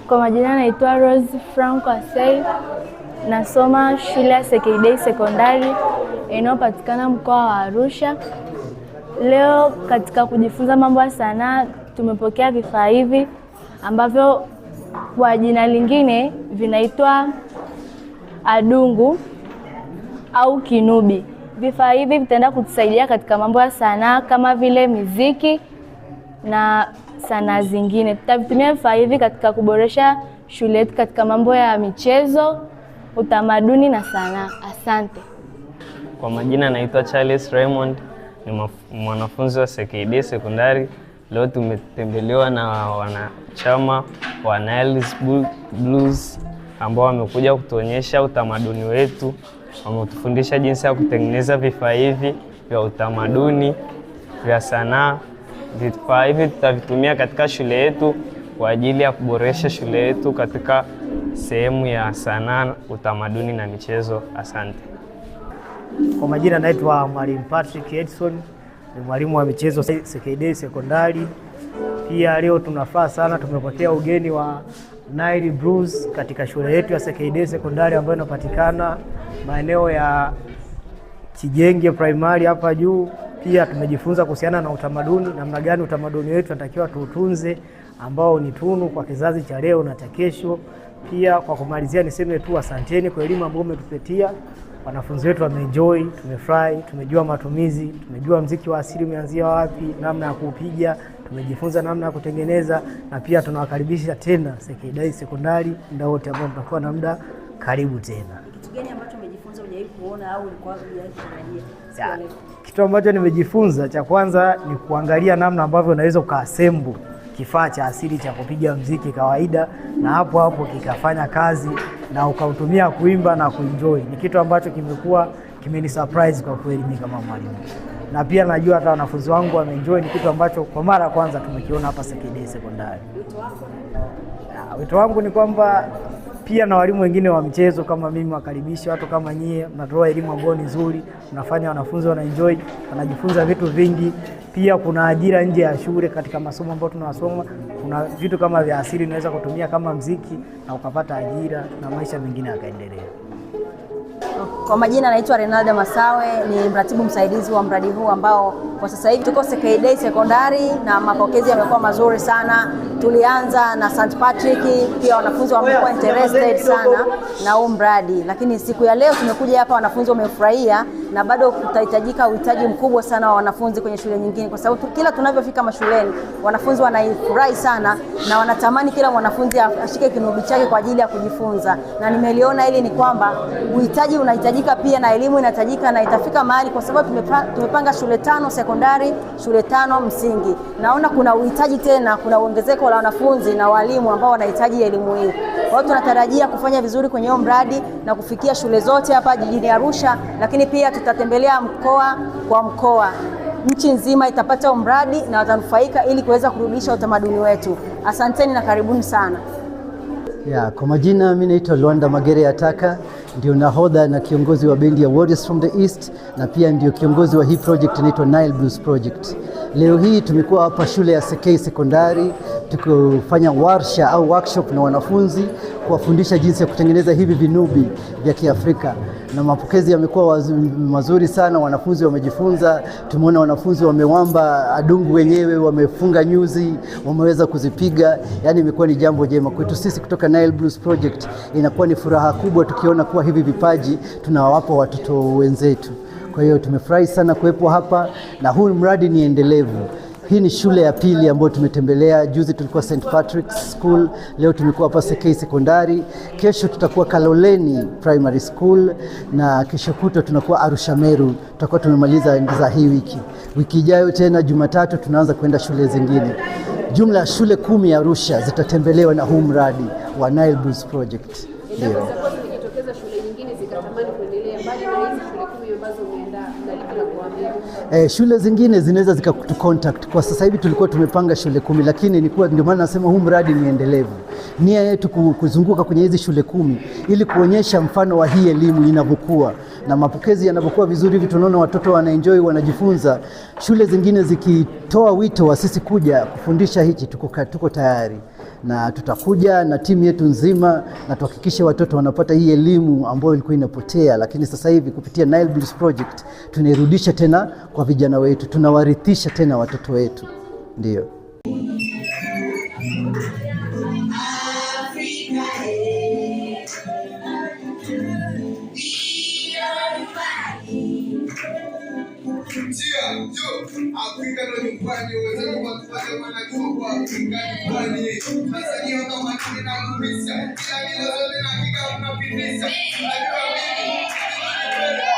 Kwa majina naitwa Rose Franco Asei, nasoma shule ya CKD Sekondari inayopatikana mkoa wa Arusha. Leo katika kujifunza mambo ya sanaa tumepokea vifaa hivi ambavyo kwa jina lingine vinaitwa adungu au kinubi. Vifaa hivi vitaenda kutusaidia katika mambo ya sanaa kama vile muziki na sanaa zingine. Tutavitumia vifaa hivi katika kuboresha shule yetu katika mambo ya michezo, utamaduni na sanaa. Asante. Kwa majina naitwa Charles Raymond, ni mwanafunzi wa CKD Sekondari. Leo tumetembelewa na wanachama wa Niles Blues ambao wamekuja kutuonyesha utamaduni wetu. Wametufundisha jinsi ya kutengeneza vifaa hivi vya utamaduni, vya sanaa. Vifaa hivi tutavitumia katika shule yetu kwa ajili ya kuboresha shule yetu katika sehemu ya sanaa, utamaduni na michezo. Asante. Kwa majina naitwa Mwalimu Patrick Edson, ni mwalimu wa michezo CKD Sekondari. Pia leo tunafuraha sana, tumepokea ugeni wa Nile Blues katika shule yetu ya CKD Sekondari ambayo inapatikana maeneo ya Kijenge Primary hapa juu. Pia tumejifunza kuhusiana na utamaduni, namna gani utamaduni wetu tunatakiwa tuutunze, ambao ni tunu kwa kizazi cha leo na cha kesho. Pia kwa kumalizia niseme tu asanteni kwa elimu ambayo umetupatia. Wanafunzi wetu wameenjoy, tumefurahi, tumejua matumizi, tumejua muziki wa asili umeanzia wapi, namna ya kuupiga, tumejifunza namna ya kutengeneza, na pia tunawakaribisha tena CKD Sekondari muda wote ambao tutakuwa na muda. Karibu tena. Kitu gani ambacho umejifunza hujawahi kuona au ulikuwa hujawahi kutarajia? Kitu ambacho nimejifunza cha kwanza ni kuangalia namna ambavyo unaweza ukaassemble kifaa cha asili cha kupiga muziki kawaida, na hapo kikafanya kazi na ukautumia kuimba na kuenjoy. Ni kitu ambacho kimeni surprise kwa kweli mimi kama mwalimu. Na pia najua hata wanafunzi wangu wameenjoy, ni kitu ambacho kwa mara ya kwanza tumekiona hapa CKD Sekondari. Wito wako? Wito wangu ni kwamba pia na walimu wengine wa michezo kama mimi wakaribisha watu kama nyie, mnatoa elimu ambayo ni nzuri, mnafanya wanafunzi wanaenjoy, wanajifunza vitu vingi. Pia kuna ajira nje ya shule katika masomo ambayo tunasoma. Kuna vitu kama vya asili unaweza kutumia kama muziki na ukapata ajira na maisha mengine yakaendelea. Kwa majina naitwa Renalda Masawe, ni mratibu msaidizi wa mradi huu ambao kwa sasa hivi tuko CKD Sekondari na mapokezi yamekuwa mazuri sana. Tulianza na St. Patrick, pia wanafunzi wamekuwa interested sana na huu mradi, lakini siku ya leo tumekuja hapa, wanafunzi wamefurahia, na bado kutahitajika uhitaji mkubwa sana wa wanafunzi kwenye shule nyingine, kwa sababu kila tunavyofika mashuleni wanafunzi wanaifurahi sana na wanatamani kila mwanafunzi ashike kinubi chake kwa ajili ya kujifunza. Na nimeliona hili ni kwamba uhitaji unahitajika pia na elimu inahitajika, na itafika mahali, kwa sababu tumepanga shule 5 sekondari, shule 5 msingi. Naona kuna uhitaji tena, kuna ongezeko la wanafunzi na walimu ambao wanahitaji elimu hii. Kwa hiyo tunatarajia kufanya vizuri kwenye huo mradi na kufikia shule zote hapa jijini Arusha, lakini pia tutatembelea mkoa kwa mkoa. Nchi nzima itapata mradi na watanufaika ili kuweza kurudisha utamaduni wetu. Asanteni na karibuni sana. Kwa majina mimi naitwa Luanda Magere Ataka, ndio nahodha na kiongozi wa bendi ya Warriors from the East, na pia ndio kiongozi wa hii project inaitwa Nile Blues Project. Leo hii tumekuwa hapa shule ya CK Sekondari tukifanya warsha au workshop na wanafunzi kuwafundisha jinsi ya kutengeneza hivi vinubi vya Kiafrika, na mapokezi yamekuwa mazuri sana. Wanafunzi wamejifunza, tumeona wanafunzi wamewamba adungu wenyewe, wamefunga nyuzi, wameweza kuzipiga. Yani imekuwa ni jambo jema kwetu sisi kutoka Nile Blues Project. Inakuwa ni furaha kubwa tukiona kuwa hivi vipaji tunawapa watoto wenzetu. Kwa hiyo tumefurahi sana kuwepo hapa, na huu mradi ni endelevu. Hii ni shule ya pili ambayo tumetembelea. Juzi tulikuwa St. Patrick's School, leo tumekuwa hapa CK Sekondari. Kesho tutakuwa Kaloleni Primary School, na kesho kutwa tunakuwa Arusha Meru. Tutakuwa tumemaliza za hii wiki. Wiki ijayo tena Jumatatu tunaanza kwenda shule zingine. Jumla ya shule 10 ya Arusha zitatembelewa na huu mradi wa Nile Blues Project. Ndio. Shule nyingine zikatamani kuendelea mbali na hizi shule 10 ambazo umeandaa, na lipi la kuambia? Shule zingine zinaweza zikakucontact. Kwa sasa hivi tulikuwa tumepanga shule 10, lakini ndio maana nasema huu mradi ni endelevu. Nia yetu kuzunguka kwenye hizi shule 10 ili kuonyesha mfano wa hii elimu inavyokuwa na mapokezi yanavyokuwa vizuri hivi. Tunaona watoto wanaenjoy, wanajifunza. Shule zingine zikitoa wito wa sisi kuja kufundisha hichi, tuko tayari. na tutakuja na timu yetu nzima na tuhakikishe watoto wanapata hii elimu ambayo ilikuwa inapotea, lakini sasa hivi kupitia Nile Blues Project tunairudisha tena kwa vijana wetu, tunawarithisha tena watoto wetu. Ndio. Afrika ndo nyumbani, wenzangu wakifanya wanajua kwa Afrika nyumbani. Tanzania kama tuna kumisa, kila nilo zote na kika unapindisa. Najua mimi